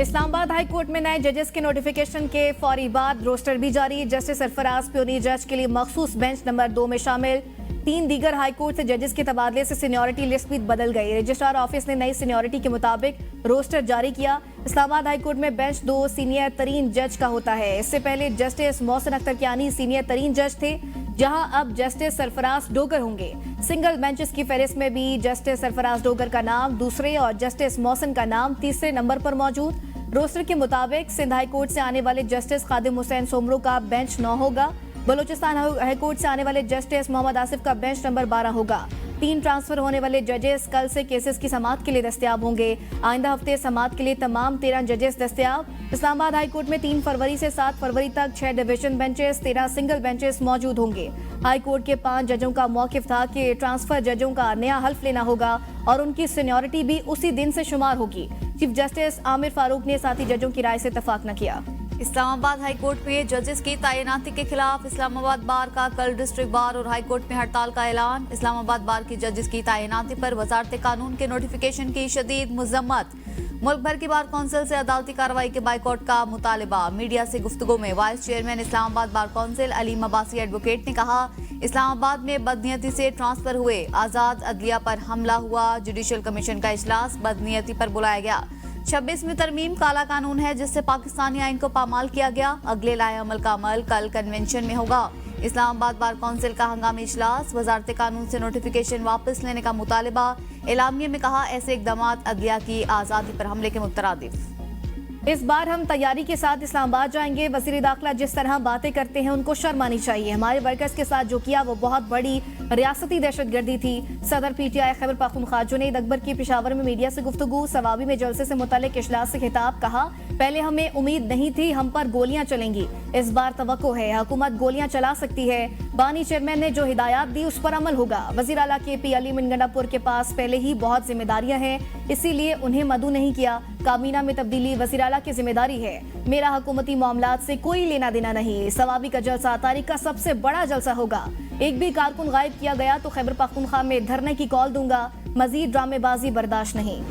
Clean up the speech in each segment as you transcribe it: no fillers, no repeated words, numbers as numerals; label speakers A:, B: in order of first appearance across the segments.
A: Islamabad high court में नए जजेस के नोटिफिकेशन के फौरी बाद रोस्टर भी जारी। जस्टिस सरफराज प्योनी जज के लिए मखसूस बेंच नंबर 2 में शामिल 3 दीगर हाई कोर्ट से जजेस के तबादले से सीनियरिटी लिस्ट भी बदल गई। रजिस्ट्रार ऑफिस ने नई सीनियरिटी के मुताबिक रोस्टर जारी किया। इस्लामाबाद हाई कोर्ट में बेंच 2 सीनियर तरीन जज का होता है। इससे पहले जस्टिस मोहसिन अख्तर कियानी सीनियर तरीन जज थे, जहां अब जस्टिस सरफराज डोगर होंगे। सिंगल बेंचेस की फहरिस्त में भी जस्टिस सरफराज डोगर का नाम दूसरे और जस्टिस मोहसिन का नाम तीसरे नंबर पर मौजूद। रोस्टर के मुताबिक सिंध हाई कोर्ट से आने वाले जस्टिस खादिम हुसैन सोमरो का बेंच 9 होगा। बलूचिस्तान हाई कोर्ट से आने वाले जस्टिस मोहम्मद आसिफ का बेंच नंबर 12 होगा। 3 ट्रांसफर होने वाले जजेस कल से केसेस की समाअत के लिए दस्तयाब होंगे। आइंदा हफ्ते समाअत के लिए तमाम 13 जजेस दस्तयाब। इस्लामाबाद हाई कोर्ट में 3 फरवरी से 7 फरवरी तक 6 डिवीजन बेंचेस, 13 सिंगल बेंचेस मौजूद होंगे। हाई कोर्ट के 5 जजों का मौकिफ था कि ट्रांसफर जजों का नया हल्फ लेना होगा और उनकी सीनियरिटी भी उसी दिन से शुमार होगी। चीफ जस्टिस आमिर फारूक ने साथी जजों की राय से इत्तफाक न किया।
B: इस्लामाबाद हाई कोर्ट में जजेस की तैनाती के खिलाफ इस्लामाबाद बार का कल डिस्ट्रिक्ट बार और हाई कोर्ट में हड़ताल का ऐलान। इस्लामाबाद बार की जजेस की तैनाती पर वजारत कानून के नोटिफिकेशन की शदीद मजम्मत। मुल्क भर की बार कौंसिल से अदालती कार्रवाई के बाइकआउट का मुतालिबा। मीडिया से गुफ्तगू में vice chairman Islamabad bar council Aleem Abbasi advocate ने कहा, इस्लामाबाद में बदनीयती से ट्रांसफर हुए, आजाद अदलिया पर हमला हुआ, जुडिशल कमीशन का इजलास बदनीयती पर बुलाया गया। 26वीं तरमीम काला कानून है जिससे पाकिस्तानी आइन को पामाल किया गया। अगले लाए अमल का अमल कल कन्वेंशन में होगा। इस्लामाबाद बार कौंसिल का हंगामी इजलास, वजारत कानून से नोटिफिकेशन वापस लेने का मुतालिबा। एलामिया में कहा, ऐसे इकदामात अदलिया की आज़ादी पर हमले के मुतरादिफ।
A: इस बार हम तैयारी के साथ इस्लामाबाद जाएंगे। वजीर दाखिला जिस तरह बातें करते हैं उनको शर्म आनी चाहिए। हमारे वर्कर्स के साथ जो किया वो बहुत बड़ी रियासती दहशतगर्दी थी। सदर पीटीआई खैबर पख्तूनख्वा जुनैद अकबर की पेशावर में मीडिया से गुफ्तगू। सवाबी में जलसे से मुतल्लिक इजलास से खिताब। कहा, पहले हमें उम्मीद नहीं थी हम पर गोलियां चलेंगी, इस बार तवक्को है हुकूमत गोलियां चला सकती है। बानी चेयरमैन ने जो हिदायत दी उस पर अमल होगा। वजीर आला के पी अली मिनगंडापुर के पास पहले ही बहुत जिम्मेदारियां हैं, इसीलिए उन्हें मदू नहीं किया। काबीना में तब्दीली वजीर आला की जिम्मेदारी है। मेरा हुकूमती मामलात से कोई लेना देना नहीं। सवाबी का जलसा तारीख का सबसे बड़ा जलसा होगा। एक भी कारकुन गायब किया गया तो खैबर पख्तूनख्वा में धरने की कॉल दूंगा। मजीद ड्रामेबाजी बर्दाश्त नहीं।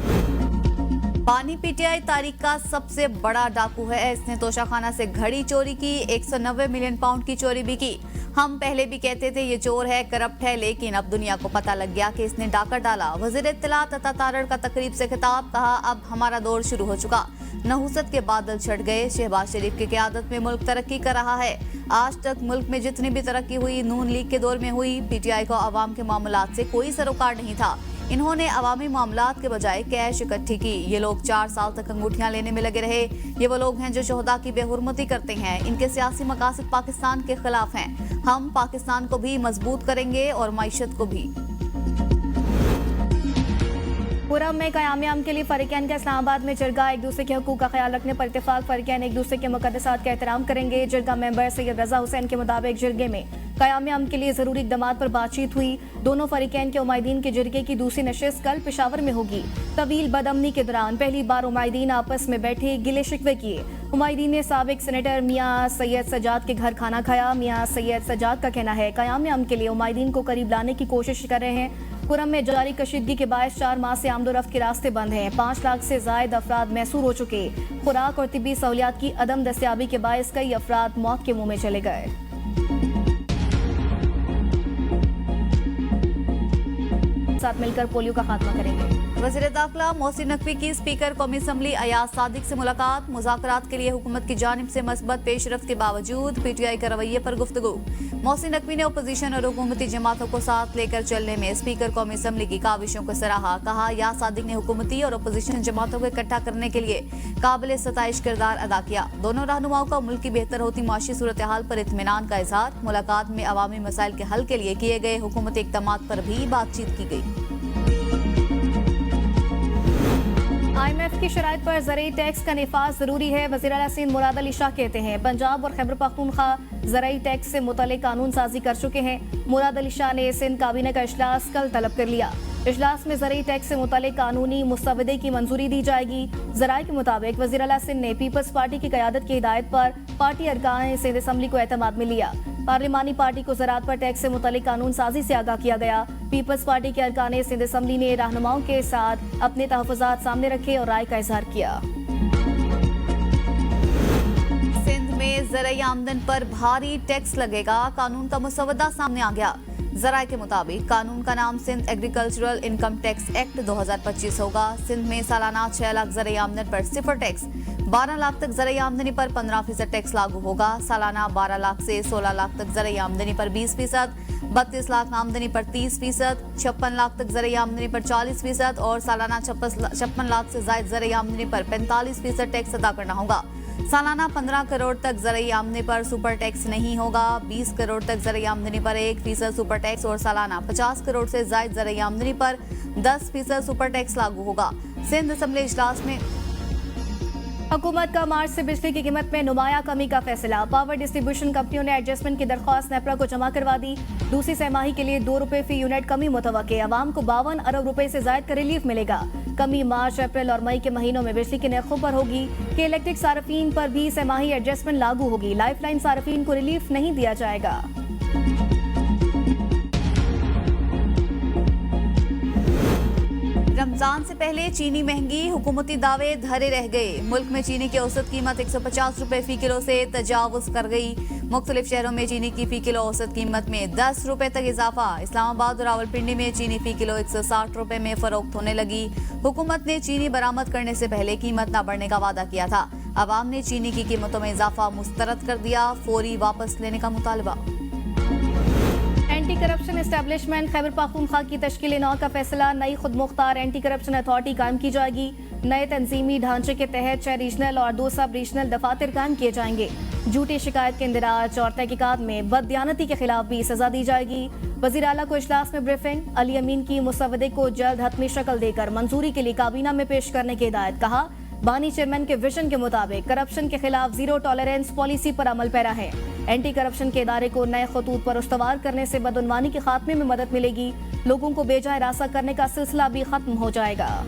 B: बानी पीटीआई तारीख का सबसे बड़ा डाकू है। इसने तोशाखाना से घड़ी चोरी की, 190 मिलियन पाउंड की चोरी भी की। हम पहले भी कहते थे ये चोर है, करप्ट है, लेकिन अब दुनिया को पता लग गया कि इसने डाका डाला। वजीर इत्तलात अता तारड़ का तकरीब से खिताब। कहा, अब हमारा दौर शुरू हो चुका, नहुसत के बादल छट गए। शहबाज शरीफ की क़यादत में मुल्क तरक्की कर रहा है। आज तक मुल्क में जितनी भी तरक्की हुई नून लीग के दौर में हुई। पीटीआई को अवाम के मामलात से कोई सरोकार नहीं था। इन्होंने अवामी मामलात के बजाय कैश इकट्ठी की। ये लोग 4 साल तक अंगूठियां लेने में लगे रहे। ये वो लोग हैं जो शोहदा की बेहुरमती करते हैं। इनके सियासी मकासद पाकिस्तान के खिलाफ हैं। हम पाकिस्तान को भी मजबूत करेंगे और मईशत को भी।
A: पुरम में क़याम के लिए फरीकैन का इस्लामाबाद में जरगा। एक दूसरे के हकूक़ का ख्याल रखने पर इत्तेफाक। फरीकैन एक दूसरे के मुक़द्दसात का एहतराम करेंगे। जरगा मेंबर सैयद रजा हुसैन के मुताबिक जरगे में क़याम के लिए ज़रूरी इक़दामात पर बातचीत हुई। दोनों फरीकैन के उमाइदीन के जरगे की दूसरी नशिस्त कल पेशावर में होगी। तवील बदअमनी के दौरान पहली बार उमाइदीन आपस में बैठे, गिले शिकवे किए। उमाइदीन ने साबिक सेनेटर मियाँ सैयद सजाद के घर खाना खाया। मियाँ सैयद सजाद का कहना है क़याम के लिए उमाइदीन को करीब लाने की कोशिश कर रहे हैं। पुरम में जारी कशीदगी के बायस 4 माह से आमदोरफ्त के रास्ते बंद हैं। 5 लाख से जायद अफराद मैसूर हो चुके। खुराक और तिब्बी सहूलियात की अदम दस्तियाबी के बायस कई अफराद मौत के मुंह में चले गए। साथ मिलकर पोलियो का खात्मा करेंगे।
B: वज़ीर दाखिला मोहसिन नकवी की स्पीकर कौमी असम्बली अयाज सादिक से मुलाकात। मुज़ाकरात के लिए हुकूमत की जानिब से मस्बत पेशरफ्त के बावजूद पीटीआई के रवैये पर गुफ्तगू। मोहसिन नकवी ने अपोजिशन और हुकूमती जमातों को साथ लेकर चलने में स्पीकर कौमी असम्बली की काविशों को सराहा। कहा, या सादिक ने हुकूमती और अपोजिशन जमातों को इकट्ठा करने के लिए काबिल सताइश किरदार अदा किया। दोनों रहनुमाओं का मुल्क की बेहतर होती माशी सूरत हाल पर इत्मीनान का इजहार। मुलाकात में अवामी मसाइल के हल के लिए किए गए हुकूमती इक़दामात पर भी बातचीत की गई।
A: IMF की शराइत पर ज़राई टैक्स का निफाज जरूरी है। वज़ीर आला सिंध मुराद अली शाह कहते हैं पंजाब और खैबर पख्तूनख्वा ज़राई टैक्स से मुतल्लिक़ कानून साजी कर चुके हैं। मुराद अली शाह ने सिंध काबीना का इजलास कल तलब कर लिया। इजलास में ज़राई टैक्स से मुतल्लिक़ कानूनी मुस्तवदे की मंजूरी दी जाएगी। ज़राए के मुताबिक वज़ीर आला सिंध ने पीपल्स पार्टी की क़यादत की हिदायत पर पार्टी अरकान सिंध असम्बली को एतमाद में लिया। पार्लिमानी पार्टी को ज़राअत पर टैक्स से मुतल्लिक़ कानून साजी से आगाह किया गया। पीपल्स पार्टी के अरकान सिंध असम्बली ने रहनुमाओं के साथ अपने तहफ़्फ़ुज़ात सामने रखे और राय का इज़हार किया।
B: ज़राई आमदन पर भारी टैक्स लगेगा, कानून का मुसवदा सामने आ गया। जराये के मुताबिक कानून का नाम Sindh agricultural income tax act 2025 होगा। सिंध में सालाना 6 लाख ज़राई आमदन पर 0 टैक्स, 12 लाख तक ज़राई आमदनी पर 15% टैक्स लागू होगा। सालाना 12 लाख से 16 लाख तक ज़राई आमदनी पर 20%, 32 लाख आमदनी पर 30%, 56 लाख तक ज़राई आमदनी पर 40% और सालाना 56 लाख से ज़ायद ज़राई आमदनी पर 45% टैक्स अदा करना होगा। सालाना 15 करोड़ तक ज़राई आमदनी पर सुपर टैक्स नहीं होगा। 20 करोड़ तक ज़राई आमदनी पर 1% सुपर टैक्स और सालाना 50 करोड़ से ज़ायद ज़राई आमदनी पर 10% सुपर टैक्स लागू होगा। सिंध असेंबली इजलास में
A: हुकूमत का मार्च से बिजली की कीमत में नुमाया कमी का फैसला। पावर डिस्ट्रीब्यूशन कंपनियों ने एडजस्टमेंट की दरख्वास्त नेपरा को जमा करवा दी। दूसरी सहमाही के लिए 2 रुपए फी यूनिट कमी मुतवक्के। अवाम को 52 अरब रुपए से जायद का रिलीफ मिलेगा। कमी मार्च, अप्रैल और मई के महीनों में बिजली के नरखों पर होगी कि इलेक्ट्रिक सार्फिन पर भी सहमाही एडजस्टमेंट लागू होगी। लाइफलाइन सार्फिन को रिलीफ नहीं दिया जाएगा।
B: रमजान से पहले चीनी महंगी, हुकूमती दावे धरे रह गए। मुल्क में चीनी की औसत कीमत 150 रुपए फी किलो से तजावुज कर गई। मुख्तलिफ शहरों में चीनी की फी किलो औसत कीमत में 10 रुपए तक इजाफा। इस्लामाबाद और रावलपिंडी में चीनी फी किलो 160 रुपए में फरोख्त होने लगी। हुकूमत ने चीनी बरामद करने से पहले कीमत न बढ़ने का वादा किया था। अवाम ने चीनी की कीमतों में इजाफा मुस्तरद कर दिया। फौरी वापस लेने का मुतालबा।
A: Anti corruption establishment Khyber Pakhtunkhwa की तश्कील नौ का फैसला। नई खुद मुख्तार एंटी करप्शन अथॉरिटी कायम की जाएगी। नए तंजीमी ढांचे के तहत 6 रीजनल और 2 सब रीजनल दफातर कायम किए जाएंगे। झूठी शिकायत के इंदिराज और तहकीकात में बददियानती के खिलाफ भी सजा दी जाएगी। वजीर आला को इजलास में ब्रीफिंग। अली अमीन की मुसवदे को जल्द हतमी शक्ल देकर मंजूरी के लिए काबीना में पेश करने की हिदायत। कहा, बानी चेयरमैन के विजन के मुताबिक करप्शन के खिलाफ जीरो टॉलरेंस पॉलिसी पर अमल पैरा है। एंटी करप्शन के इदारे को नए खतूत पर उस्तवार करने से बदउनवानी के खात्मे में मदद मिलेगी। लोगों को बेजा हिरासा करने का सिलसिला भी खत्म हो जाएगा।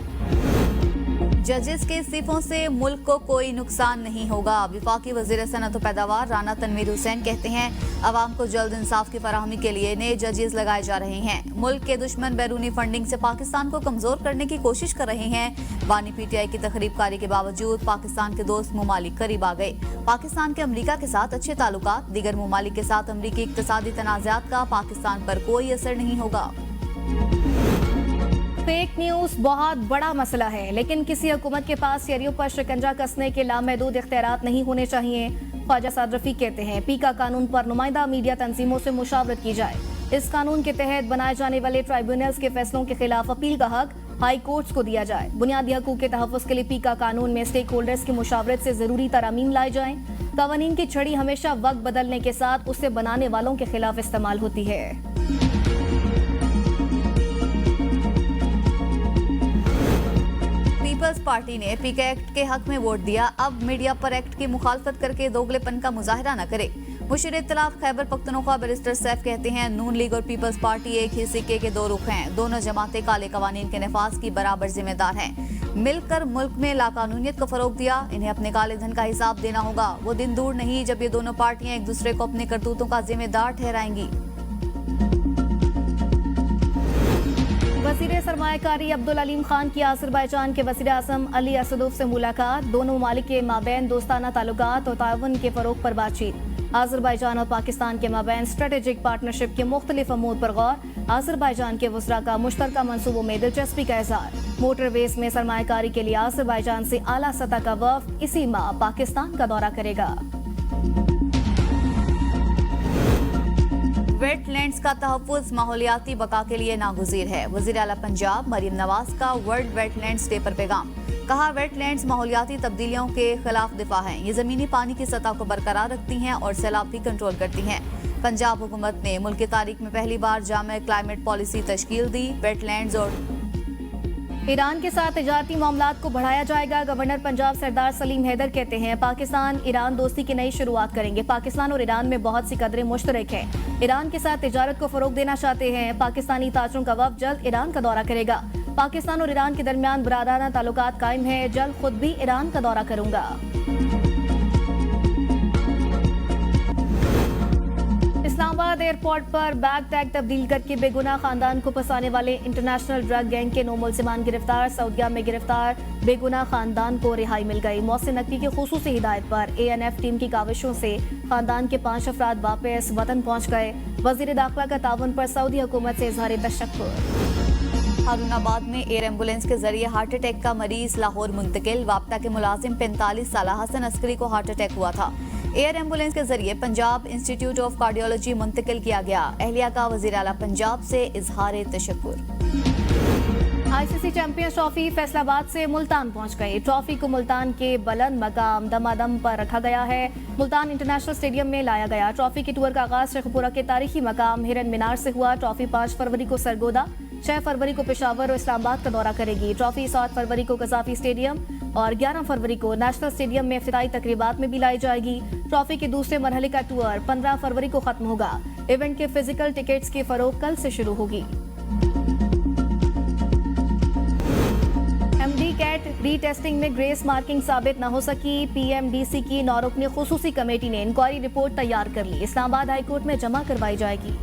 B: जजेस के इस्तीफों से मुल्क को कोई नुकसान नहीं होगा। वफाकी वजीर सनअत और पैदावार राना तनवीर हुसैन कहते हैं, अवाम को जल्द इंसाफ की फराहमी के लिए नए जजेस लगाए जा रहे हैं। मुल्क के दुश्मन बैरूनी फंडिंग से पाकिस्तान को कमजोर करने की कोशिश कर रहे हैं। बानी PTI की तकरीबकारी के बावजूद पाकिस्तान के दोस्त ममालिक करीब आ गए। पाकिस्तान के अमरीका के साथ अच्छे ताल्लुकात, दीगर ममालिक के साथ अमरीकी इक्तिसादी तनाज़ात का पाकिस्तान पर कोई असर नहीं होगा।
A: फेक न्यूज बहुत बड़ा मसला है, लेकिन किसी हुकूमत के पास शहरियों पर शिकंजा कसने के लामहदूद इख्तियारात नहीं होने चाहिए। ख्वाजा साद रफीक कहते हैं, पीका कानून पर नुमाइंदा मीडिया तंजीमों से मुशावरत की जाए। इस कानून के तहत बनाए जाने वाले ट्राइब्यूनल्स के फैसलों के खिलाफ अपील का हक हाई कोर्ट्स को दिया जाए। बुनियादी हकूक के तहफ़्फ़ुज़ के लिए पीका कानून में स्टेक होल्डर्स की मुशावरत से जरूरी तरामीम लाए जाएं। कवानीन की छड़ी हमेशा वक्त बदलने के साथ उसे बनाने वालों के खिलाफ इस्तेमाल होती है।
B: पीपल्स पार्टी ने पीके एक्ट के हक में वोट दिया। अब मीडिया पर एक्ट की मुखालफत करके दोगलेपन का मुजाहिरा न करे। मुशीर इत्तलाफ खैबर पख्तूनख्वा बैरिस्टर सैफ कहते हैं, नून लीग और पीपल्स पार्टी एक ही सिक्के के 2 रुख हैं। दोनों जमातें काले कवानीन के नफाज की बराबर जिम्मेदार हैं। मिलकर मुल्क में लाकानूनियत को फरोग दिया। इन्हें अपने काले धन का हिसाब देना होगा। वो दिन दूर नहीं जब ये दोनों पार्टियां एक दूसरे को अपने करतूतों का जिम्मेदार ठहराएंगी।
A: वज़ीर सरमायाकारी अब्दुल अलीम खान की अज़रबैजान के वज़ीर आज़म अली असदोव से मुलाकात। दोनों ममालिक के माबैन दोस्ताना ताल्लुकात और ताउन के फरोग पर बातचीत। अज़रबैजान और पाकिस्तान के माबैन स्ट्रेटेजिक पार्टनरशिप के मुख्तलिफ अमूर पर गौर। अज़रबैजान के वज़रा का मुश्तरका मंसूबों में दिलचस्पी का इज़हार। मोटरवेज में सरमायाकारी के लिए अज़रबैजान से आला सतह का वफ़द इसी माह पाकिस्तान का दौरा करेगा।
B: वेटलैंड्स का तहफ़्फ़ुज़ माहौलियाती बका के लिए नागुज़ीर है। वज़ीर आला पंजाब मरियम नवाज का वर्ल्ड वेटलैंड्स डे पर पैगाम। कहा, वेटलैंड्स माहौलियाती तब्दीलियों के खिलाफ दिफा हैं। ये ज़मीनी पानी की सतह को बरकरार रखती हैं और सैलाब भी कंट्रोल करती हैं। पंजाब हुकूमत ने मुल्क की तारीख में पहली बार जामे क्लाइमेट पॉलिसी तश्कील दी। वेटलैंड्स और
A: ईरान के साथ तिजारती मामलात को बढ़ाया जाएगा। गवर्नर पंजाब सरदार सलीम हैदर कहते हैं, पाकिस्तान ईरान दोस्ती की नई शुरुआत करेंगे। पाकिस्तान और ईरान में बहुत सी कदरें मुश्तरक हैं। ईरान के साथ तिजारत को फरोग देना चाहते हैं। पाकिस्तानी ताजरों का वफ़द जल्द ईरान का दौरा करेगा। पाकिस्तान और ईरान के दरमियान बरादाराना ताल्लुकात कायम है। जल्द खुद भी ईरान का दौरा करूंगा। इस्लामाबाद एयरपोर्ट पर बैग टैग तब्दील करके बेगुनाह खानदान को फंसाने वाले इंटरनेशनल ड्रग गैंग के 9 मुलजिमान गिरफ्तार। सऊदीया में गिरफ्तार बेगुनाह खानदान को रिहाई मिल गई। मोहसिन नकवी की खुसूसी हिदायत पर ANF टीम की काविशों से खानदान के 5 अफराद वापस वतन पहुंच गए। वजीर दाखिला का ताउन पर सऊदी हुकूमत से इजहार तशक्कुर।
B: हारूनाबाद में एयर एम्बुलेंस के जरिए हार्ट अटैक का मरीज लाहौर मुंतकिल। वापता के मुलाजिम 45 साल हसन अस्करी को हार्ट अटैक हुआ था। एयर एम्बुलेंस के जरिए पंजाब इंस्टीट्यूट ऑफ कार्डियोलॉजी मुंतकिल किया गया। अहलिया का वजीर आला पंजाब से इजहार तशक्कुर।
A: ICC चैंपियंस ट्रॉफी फैसलाबाद से मुल्तान पहुंच गई। ट्रॉफी को मुल्तान के बुलंद मकाम दमादम पर रखा गया है। मुल्तान इंटरनेशनल स्टेडियम में लाया गया। ट्रॉफी के टूर का आगाज शेखपुरा के तारीखी मकाम हिरन मीनार से हुआ। ट्रॉफी 5 फरवरी को सरगोदा, 6 फरवरी को पेशावर और इस्लामाबाद का दौरा करेगी। ट्रॉफी 7 फरवरी को कजाफी स्टेडियम और 11 फरवरी को नेशनल स्टेडियम में इफ्तिताई तकरीबात में भी लाई जाएगी। ट्रॉफी के दूसरे मरहले का टूर 15 फरवरी को खत्म होगा। इवेंट के फिजिकल टिकट्स की फरोख्त कल से शुरू होगी। MD कैट रीटेस्टिंग में ग्रेस मार्किंग साबित न हो सकी। PMDC की 9 रुकनी खुसूसी कमेटी ने इंक्वायरी रिपोर्ट तैयार कर ली। इस्लामाबाद हाईकोर्ट में जमा करवाई जाएगी।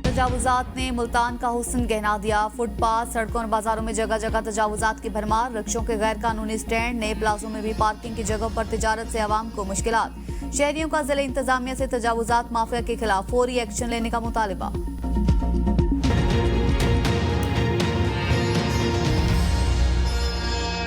B: तजावुजात ने मुल्तान का हुस्न गहना दिया। फुटपाथ, सड़कों और बाजारों में जगह जगह तजावुजात की भरमार। रिक्शों के गैर कानूनी स्टैंड, नए प्लाजों में भी पार्किंग की जगह पर तिजारत से आवाम को मुश्किलात। शहरियों का जिला इंतजामिया से तजावुजात माफिया के खिलाफ फौरी एक्शन लेने का मुतालबा।